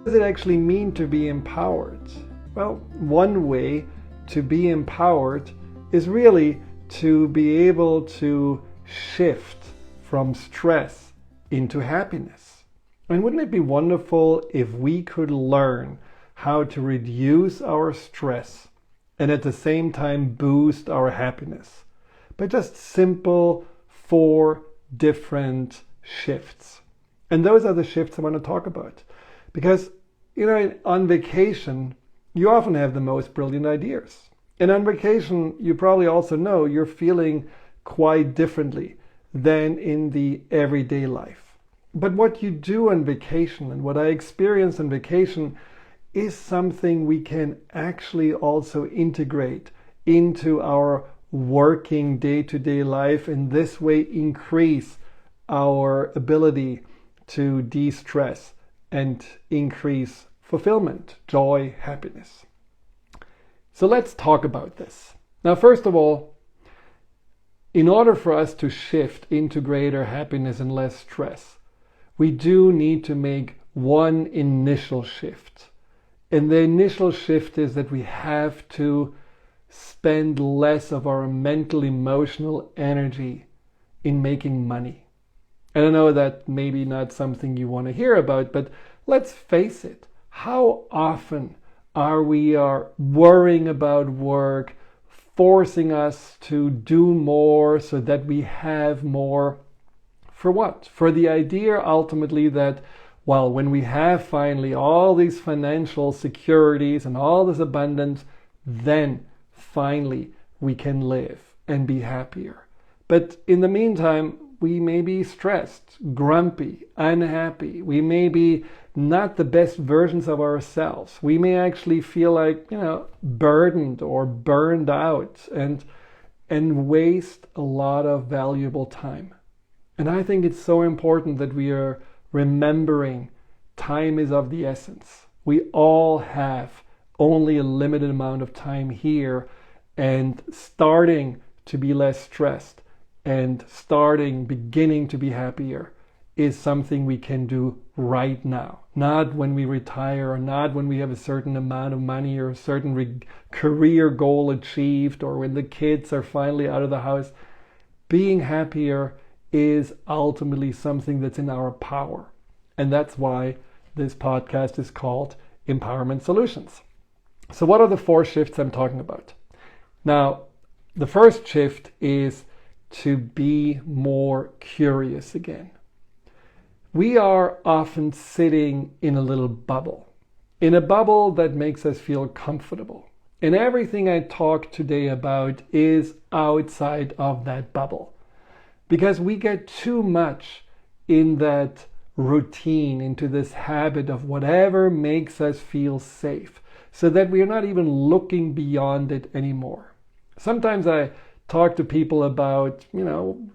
does it actually mean to be empowered? Well, one way to be empowered is really to be able to shift from stress into happiness. And wouldn't it be wonderful if we could learn how to reduce our stress and at the same time boost our happiness by just simple 4 different shifts? And those are the shifts I want to talk about. Because, on vacation, you often have the most brilliant ideas. And on vacation, you probably also know you're feeling quite differently than in the everyday life. But what you do on vacation and what I experience on vacation is something we can actually also integrate into our working day-to-day life, and this way increase our ability to de-stress and increase fulfillment, joy, happiness. So let's talk about this. Now, first of all, in order for us to shift into greater happiness and less stress, we do need to make one initial shift. And the initial shift is that we have to spend less of our mental, emotional energy in making money. And I know that maybe not something you want to hear about, but let's face it. How often are we worrying about work, forcing us to do more so that we have more? For what? For the idea ultimately that, well, when we have finally all these financial securities and all this abundance, then finally we can live and be happier. But in the meantime, we may be stressed, grumpy, unhappy. We may be not the best versions of ourselves. We may actually feel like, burdened or burned out and waste a lot of valuable time. And I think it's so important that we are remembering time is of the essence. We all have only a limited amount of time here, and starting to be less stressed and beginning to be happier is something we can do right now. Not when we retire, or not when we have a certain amount of money or a certain career goal achieved, or when the kids are finally out of the house. Being happier is ultimately something that's in our power. And that's why this podcast is called Empowerment Solutions. So what are the 4 shifts I'm talking about? Now, the first shift is to be more curious again. We are often sitting in a little bubble, in a bubble that makes us feel comfortable. And everything I talk today about is outside of that bubble, because we get too much in that routine, into this habit of whatever makes us feel safe, so that we are not even looking beyond it anymore. Sometimes I talk to people about,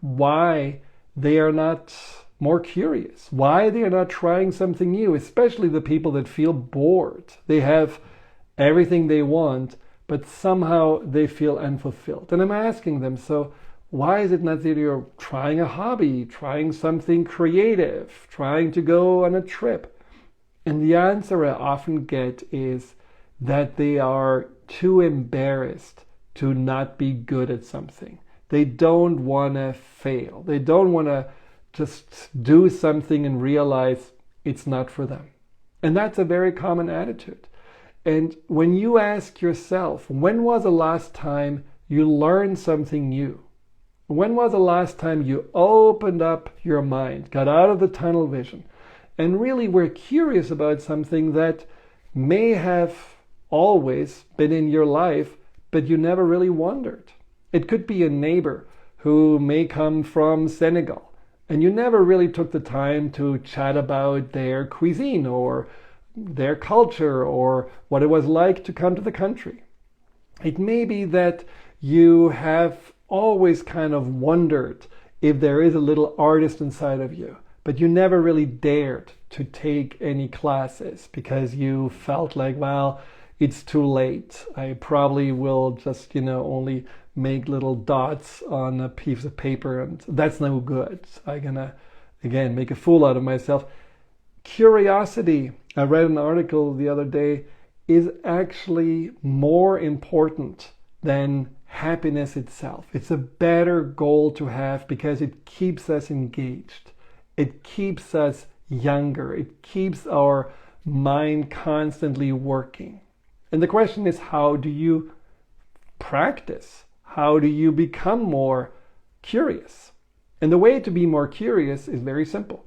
why they are not more curious, why they are not trying something new, especially the people that feel bored. They have everything they want, but somehow they feel unfulfilled. And I'm asking them, so why is it not that you're trying a hobby, trying something creative, trying to go on a trip? And the answer I often get is that they are too embarrassed to not be good at something. They don't want to fail. They don't want to just do something and realize it's not for them. And that's a very common attitude. And when you ask yourself, when was the last time you learned something new? When was the last time you opened up your mind, got out of the tunnel vision, and really were curious about something that may have always been in your life, but you never really wondered? It could be a neighbor who may come from Senegal, and you never really took the time to chat about their cuisine or their culture or what it was like to come to the country. It may be that you have always kind of wondered if there is a little artist inside of you, but you never really dared to take any classes because you felt like, well, it's too late. I probably will just, only make little dots on a piece of paper, and that's no good. I'm gonna, again, make a fool out of myself. Curiosity, I read an article the other day, is actually more important than happiness itself. It's a better goal to have because it keeps us engaged. It keeps us younger. It keeps our mind constantly working. And the question is, how do you practice? How do you become more curious? And the way to be more curious is very simple.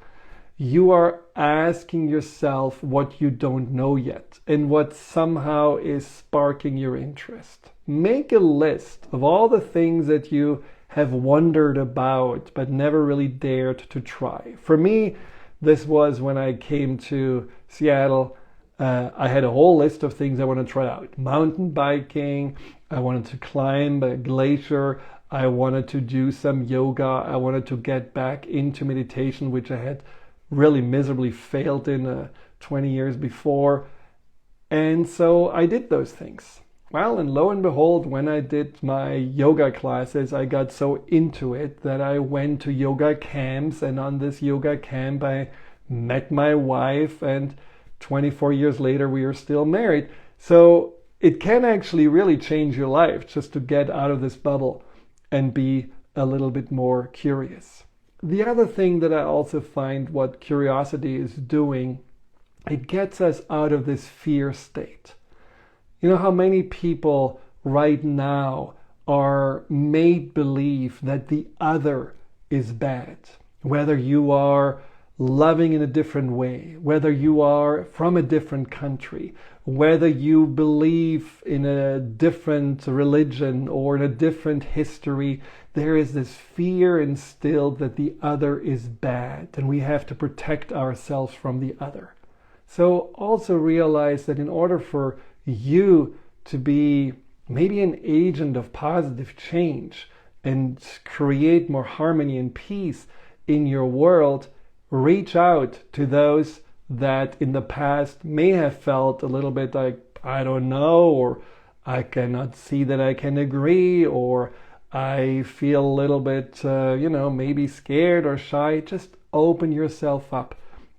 You are asking yourself what you don't know yet and what somehow is sparking your interest. Make a list of all the things that you have wondered about but never really dared to try. For me, this was when I came to Seattle. I had a whole list of things I want to try out. Mountain biking, I wanted to climb a glacier, I wanted to do some yoga, I wanted to get back into meditation, which I had really miserably failed in 20 years before. And so I did those things. Well, and lo and behold, when I did my yoga classes, I got so into it that I went to yoga camps, and on this yoga camp I met my wife, and 24 years later we are still married. So it can actually really change your life just to get out of this bubble and be a little bit more curious. The other thing that I also find what curiosity is doing, it gets us out of this fear state. You know how many people right now are made believe that the other is bad, whether you are loving in a different way, whether you are from a different country, whether you believe in a different religion or in a different history. There is this fear instilled that the other is bad and we have to protect ourselves from the other. So also realize that in order for you to be maybe an agent of positive change and create more harmony and peace in your world, reach out to those that in the past may have felt a little bit like, I don't know, or I cannot see that I can agree, or I feel a little bit, maybe scared or shy. Just open yourself up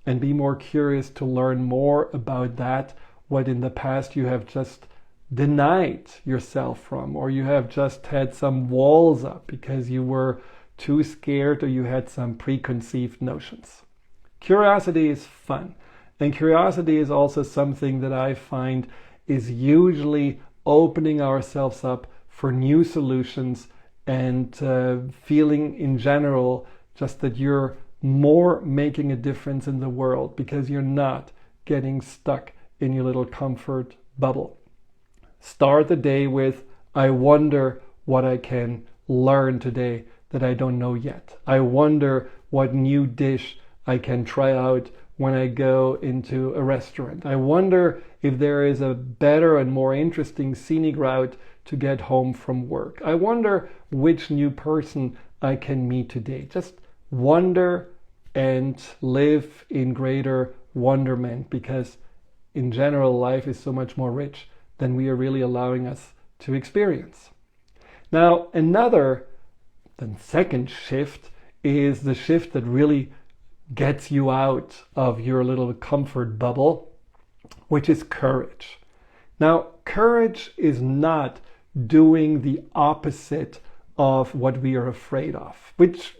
and be more curious to learn more about that, what in the past you have just denied yourself from, or you have just had some walls up because you were too scared or you had some preconceived notions. Curiosity is fun, and curiosity is also something that I find is usually opening ourselves up for new solutions and feeling in general just that you're more making a difference in the world because you're not getting stuck in your little comfort bubble. Start the day with, I wonder what I can learn today that I don't know yet. I wonder what new dish I can try out when I go into a restaurant. I wonder if there is a better and more interesting scenic route to get home from work. I wonder which new person I can meet today. Just wonder and live in greater wonderment, because in general life is so much more rich than we are really allowing us to experience. Now, the second shift is the shift that really gets you out of your little comfort bubble, which is courage. Now, courage is not doing the opposite of what we are afraid of, which,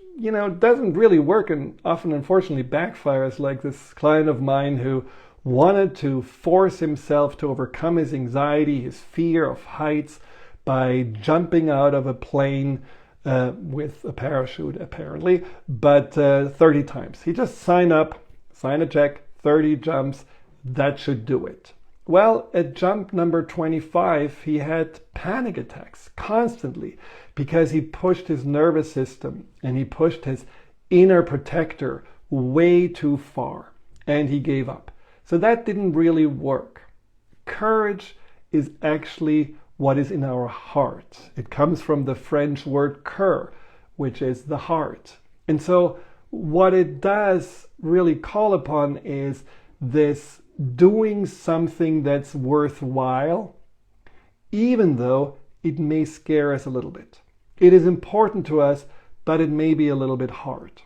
doesn't really work and often unfortunately backfires, like this client of mine who wanted to force himself to overcome his anxiety, his fear of heights, by jumping out of a plane with a parachute apparently, but 30 times. He just signed a check, 30 jumps, that should do it. Well, at jump number 25, he had panic attacks constantly because he pushed his nervous system and he pushed his inner protector way too far and he gave up. So that didn't really work. Courage is actually what is in our heart. It comes from the French word cœur, which is the heart. And so what it does really call upon is this doing something that's worthwhile, even though it may scare us a little bit. It is important to us, but it may be a little bit hard.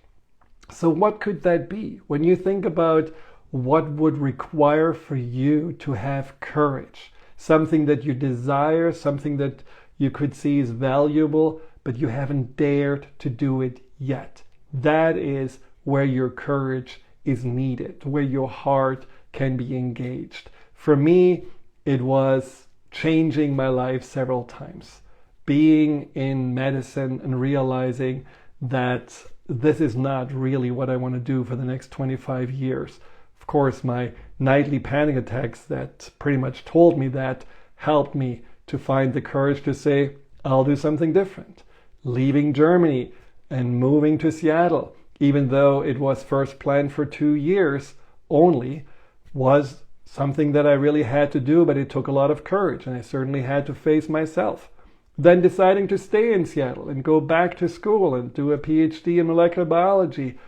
So what could that be? When you think about what would require for you to have courage, something that you desire, something that you could see is valuable, but you haven't dared to do it yet. That is where your courage is needed, where your heart can be engaged. For me, it was changing my life several times, being in medicine and realizing that this is not really what I want to do for the next 25 years. Of course, my nightly panic attacks that pretty much told me that helped me to find the courage to say, I'll do something different. Leaving Germany and moving to Seattle, even though it was first planned for 2 years only, was something that I really had to do, but it took a lot of courage, and I certainly had to face myself. Then deciding to stay in Seattle and go back to school and do a PhD in molecular biology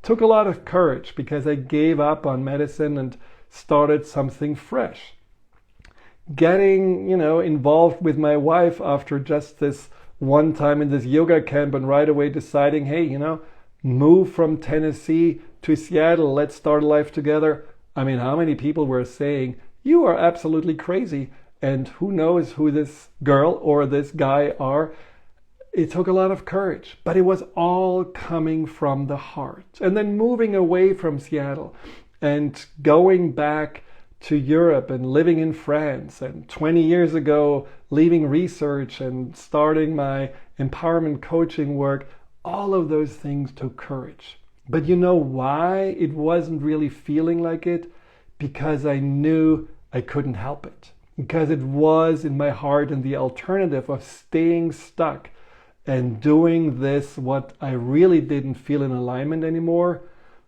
took a lot of courage because I gave up on medicine and started something fresh. Getting, involved with my wife after just this one time in this yoga camp and right away deciding, hey, move from Tennessee to Seattle, let's start a life together. I mean, how many people were saying, you are absolutely crazy, and who knows who this girl or this guy are. It took a lot of courage, but it was all coming from the heart. And then moving away from Seattle and going back to Europe and living in France, and 20 years ago leaving research and starting my empowerment coaching work, all of those things took courage. But you know why it wasn't really feeling like it? Because I knew I couldn't help it. Because it was in my heart, and the alternative of staying stuck and doing this, what I really didn't feel in alignment anymore,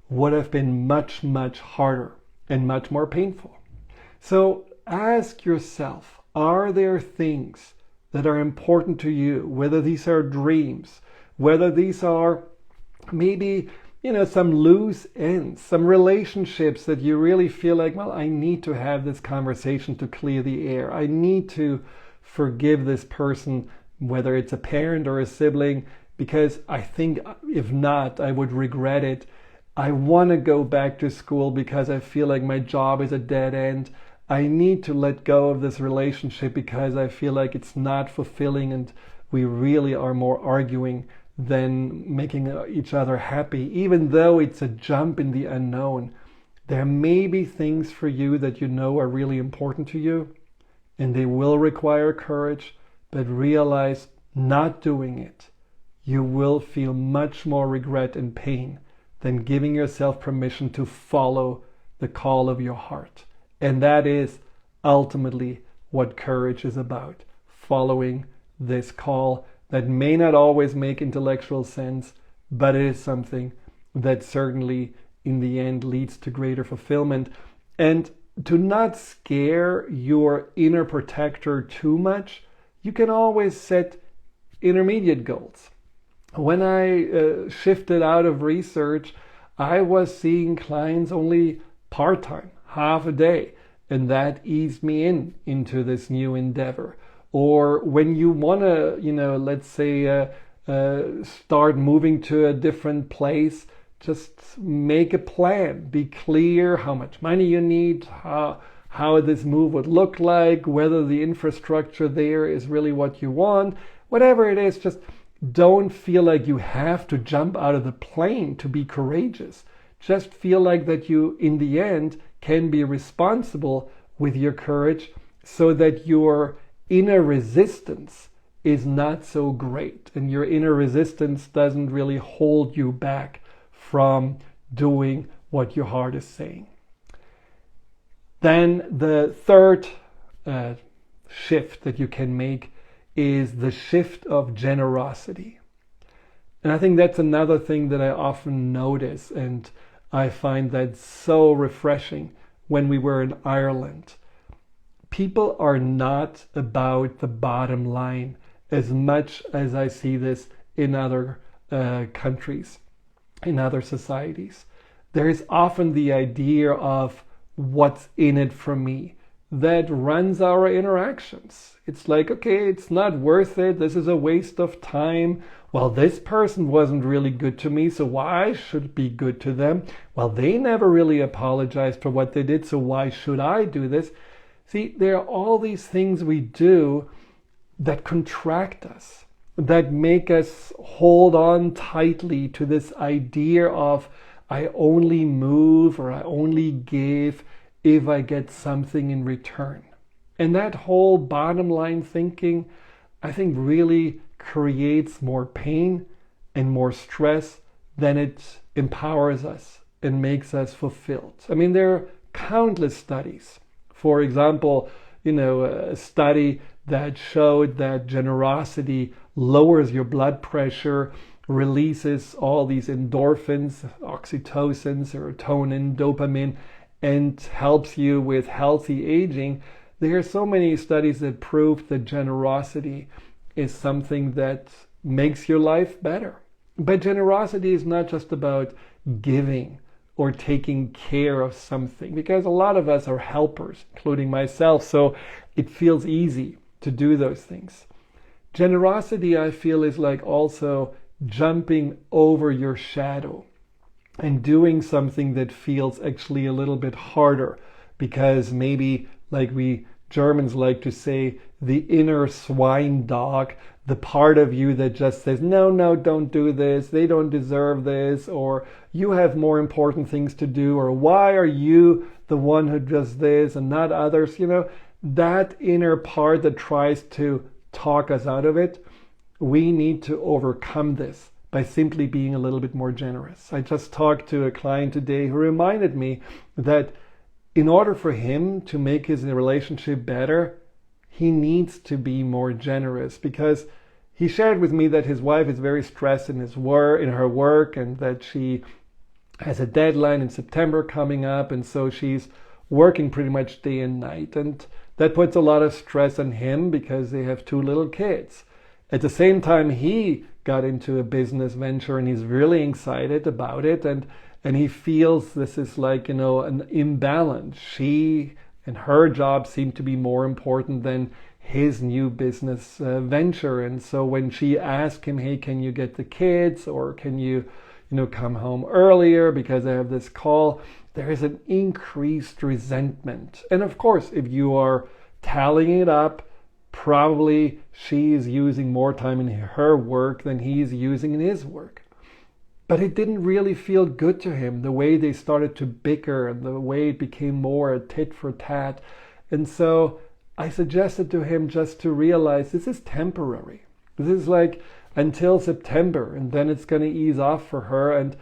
would have been much, much harder and much more painful. So ask yourself, are there things that are important to you, whether these are dreams, whether these are maybe some loose ends, some relationships that you really feel like, well, I need to have this conversation to clear the air. I need to forgive this person, whether it's a parent or a sibling, because I think if not, I would regret it. I want to go back to school because I feel like my job is a dead end. I need to let go of this relationship because I feel like it's not fulfilling and we really are more arguing than making each other happy. Even though it's a jump in the unknown, there may be things for you that are really important to you, and they will require courage, but realize not doing it, you will feel much more regret and pain than giving yourself permission to follow the call of your heart. And that is ultimately what courage is about, following this call that may not always make intellectual sense, but it is something that certainly in the end leads to greater fulfillment. And to not scare your inner protector too much, you can always set intermediate goals. When I shifted out of research, I was seeing clients only part-time, half a day, and that eased me into this new endeavor. Or when you want to, let's say, start moving to a different place, just make a plan. Be clear how much money you need, how this move would look like, whether the infrastructure there is really what you want. Whatever it is, just don't feel like you have to jump out of the plane to be courageous. Just feel like that you, in the end, can be responsible with your courage so that your inner resistance is not so great, and your inner resistance doesn't really hold you back from doing what your heart is saying. Then the third shift that you can make is the shift of generosity. And I think that's another thing that I often notice, and I find that so refreshing when we were in Ireland. People are not about the bottom line as much as I see this in other countries, in other societies. There is often the idea of what's in it for me. that runs our interactions. It's like, okay, it's not worth it. This is a waste of time. Well, this person wasn't really good to me, so why should it be good to them? Well, they never really apologized for what they did, so why should I do this? See, there are all these things we do that contract us, that make us hold on tightly to this idea of I only move or I only give if I get something in return. And that whole bottom line thinking, I think, really creates more pain and more stress than it empowers us and makes us fulfilled. I mean, there are countless studies. For example, a study that showed that generosity lowers your blood pressure, releases all these endorphins, oxytocin, serotonin, dopamine, and helps you with healthy aging. There are so many studies that prove that generosity is something that makes your life better. But generosity is not just about giving or taking care of something, because a lot of us are helpers, including myself, so it feels easy to do those things. Generosity, I feel, is like also jumping over your shadow and doing something that feels actually a little bit harder, because maybe, like we Germans like to say, the inner swine dog, the part of you that just says, no, don't do this, they don't deserve this, or you have more important things to do, or why are you the one who does this and not others? That inner part that tries to talk us out of it, we need to overcome this by simply being a little bit more generous. I just talked to a client today who reminded me that in order for him to make his relationship better, he needs to be more generous, because he shared with me that his wife is very stressed in her work, and that she has a deadline in September coming up, and so she's working pretty much day and night, and that puts a lot of stress on him because they have 2 little kids. At the same time, he got into a business venture and he's really excited about it, and he feels this is like, an imbalance. She and her job seem to be more important than his new business venture. And so when she asked him, hey, can you get the kids, or can you, come home earlier because I have this call, there is an increased resentment. And of course, if you are tallying it up, probably she is using more time in her work than he's using in his work. But it didn't really feel good to him, the way they started to bicker and the way it became more a tit for tat. And so I suggested to him just to realize this is temporary. This is like until September, and then it's going to ease off for her. And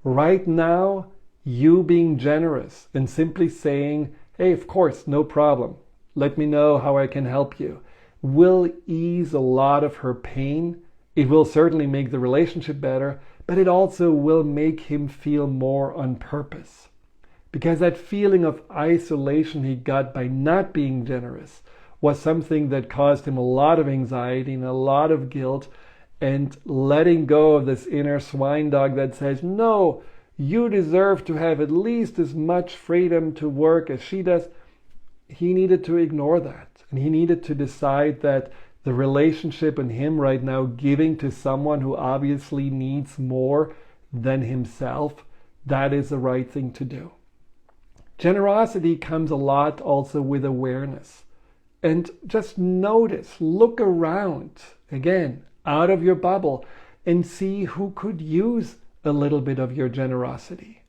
right now, you being generous and simply saying, hey, of course, no problem, let me know how I can help you, will ease a lot of her pain. It will certainly make the relationship better, but it also will make him feel more on purpose. Because that feeling of isolation he got by not being generous was something that caused him a lot of anxiety and a lot of guilt, and letting go of this inner swine dog that says, no, you deserve to have at least as much freedom to work as she does. He needed to ignore that, and he needed to decide that the relationship and him right now giving to someone who obviously needs more than himself, that is the right thing to do. Generosity comes a lot also with awareness. And just notice, look around, again, out of your bubble, and see who could use a little bit of your generosity.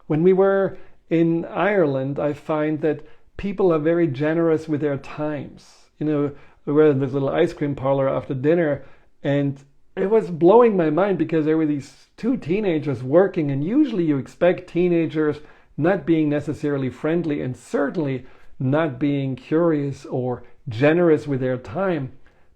When we were in Ireland, I find that people are very generous with their times. We were in this little ice cream parlor after dinner, and it was blowing my mind because there were these 2 teenagers working, and usually you expect teenagers not being necessarily friendly and certainly not being curious or generous with their time,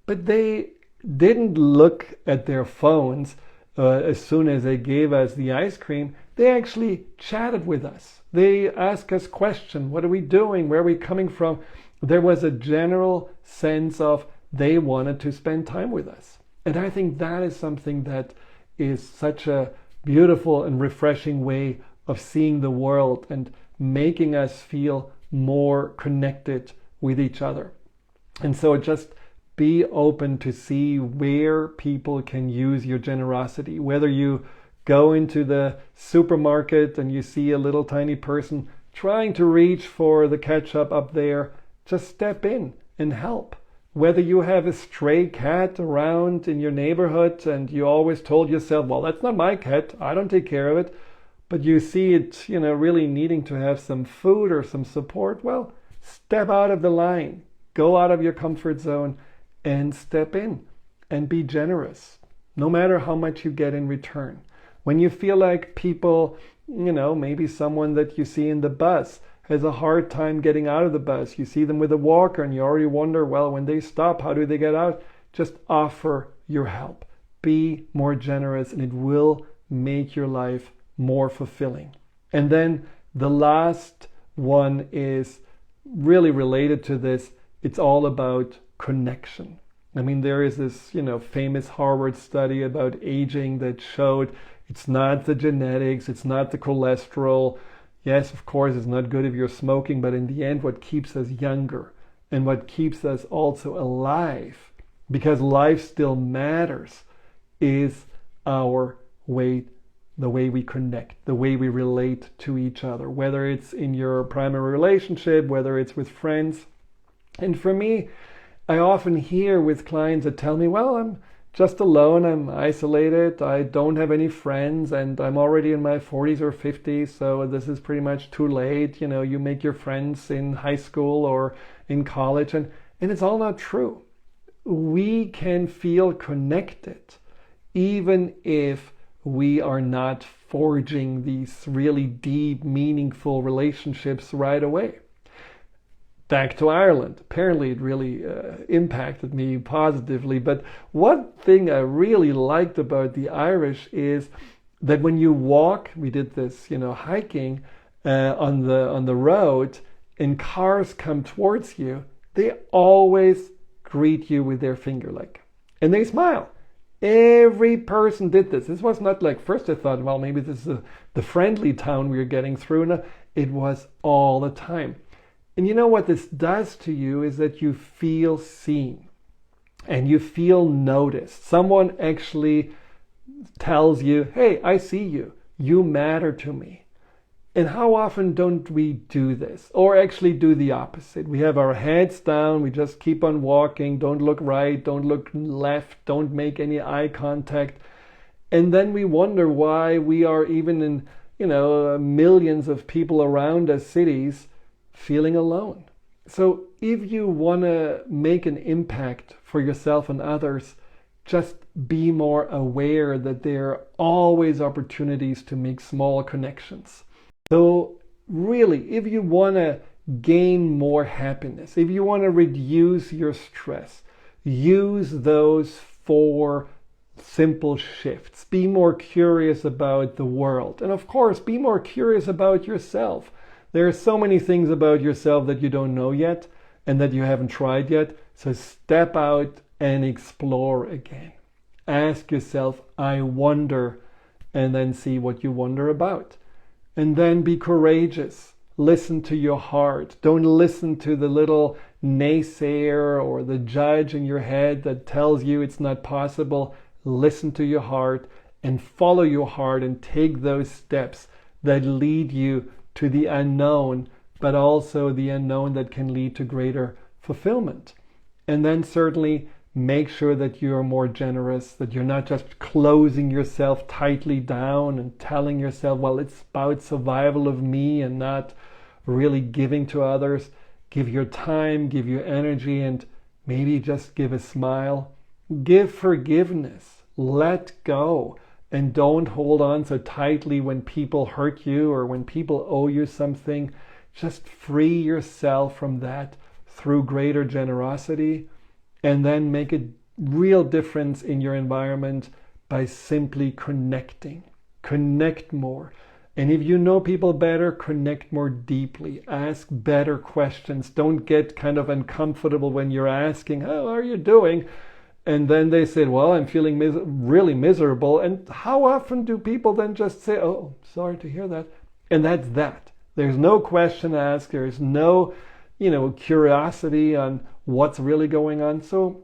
but they didn't look at their phones as soon as they gave us the ice cream. They actually chatted with us. They asked us questions. What are we doing? Where are we coming from? There was a general sense of they wanted to spend time with us. And I think that is something that is such a beautiful and refreshing way of seeing the world and making us feel more connected with each other. And so just be open to see where people can use your generosity. Whether you go into the supermarket and you see a little tiny person trying to reach for the ketchup up there, just step in and help. Whether you have a stray cat around in your neighborhood and you always told yourself, well, that's not my cat, I don't take care of it, but you see it, really needing to have some food or some support, well, step out of the line, go out of your comfort zone and step in and be generous, no matter how much you get in return. When you feel like people, maybe someone that you see in the bus has a hard time getting out of the bus, you see them with a walker and you already wonder, well, when they stop, how do they get out? Just offer your help. Be more generous and it will make your life more fulfilling. And then the last one is really related to this. It's all about connection. I mean, there is this, famous Harvard study about aging that showed it's not the genetics, it's not the cholesterol. Yes, of course, it's not good if you're smoking, but in the end, what keeps us younger and what keeps us also alive, because life still matters, is our way, the way we connect, the way we relate to each other, whether it's in your primary relationship, whether it's with friends. And for me, I often hear with clients that tell me, well, I'm just alone, I'm isolated, I don't have any friends, and I'm already in my 40s or 50s, so this is pretty much too late. You make your friends in high school or in college, and it's all not true. We can feel connected even if we are not forging these really deep, meaningful relationships right away. Back to Ireland. Apparently it really impacted me positively. But one thing I really liked about the Irish is that when you walk, we did this, hiking on the road, and cars come towards you, they always greet you with their finger and they smile. Every person did this. This was not like, first I thought, well, maybe this is the friendly town we were getting through. No, it was all the time. And you know what this does to you is that you feel seen and you feel noticed. Someone actually tells you, hey, I see you. You matter to me. And how often don't we do this? Or actually do the opposite? We have our heads down, we just keep on walking, don't look right, don't look left, don't make any eye contact. And then we wonder why we are even in, millions of people around us, cities, feeling alone. So if you want to make an impact for yourself and others, just be more aware that there are always opportunities to make small connections. So really, if you want to gain more happiness, if you want to reduce your stress, use those 4 simple shifts. Be more curious about the world. And of course, be more curious about yourself. There are so many things about yourself that you don't know yet and that you haven't tried yet. So step out and explore again. Ask yourself, I wonder, and then see what you wonder about. And then be courageous. Listen to your heart. Don't listen to the little naysayer or the judge in your head that tells you it's not possible. Listen to your heart and follow your heart and take those steps that lead you to the unknown, but also the unknown that can lead to greater fulfillment. And then certainly make sure that you're more generous, that you're not just closing yourself tightly down and telling yourself, well, it's about survival of me and not really giving to others. Give your time, give your energy, and maybe just give a smile. Give forgiveness. Let go. And don't hold on so tightly when people hurt you or when people owe you something. Just free yourself from that through greater generosity, and then make a real difference in your environment by simply connecting. Connect more. And if you know people better, connect more deeply. Ask better questions. Don't get kind of uncomfortable when you're asking, how are you doing? And then they said, well, I'm feeling really miserable. And how often do people then just say, oh, sorry to hear that? And that's that. There's no question asked. There's no, curiosity on what's really going on. So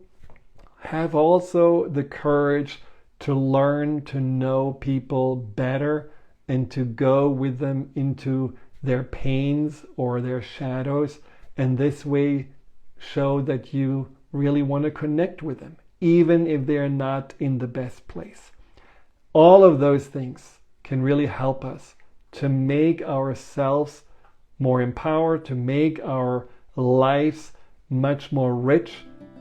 have also the courage to learn to know people better and to go with them into their pains or their shadows, and this way show that you really want to connect with them, even if they're not in the best place. All of those things can really help us to make ourselves more empowered, to make our lives much more rich,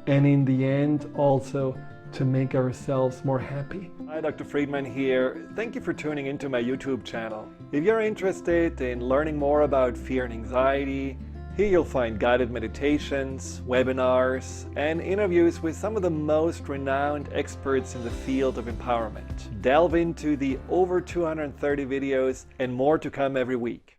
and in the end also to make ourselves more happy. Hi, Dr. Friedemann here. Thank you for tuning into my YouTube channel. If you're interested in learning more about fear and anxiety, here you'll find guided meditations, webinars, and interviews with some of the most renowned experts in the field of empowerment. Delve into the over 230 videos and more to come every week.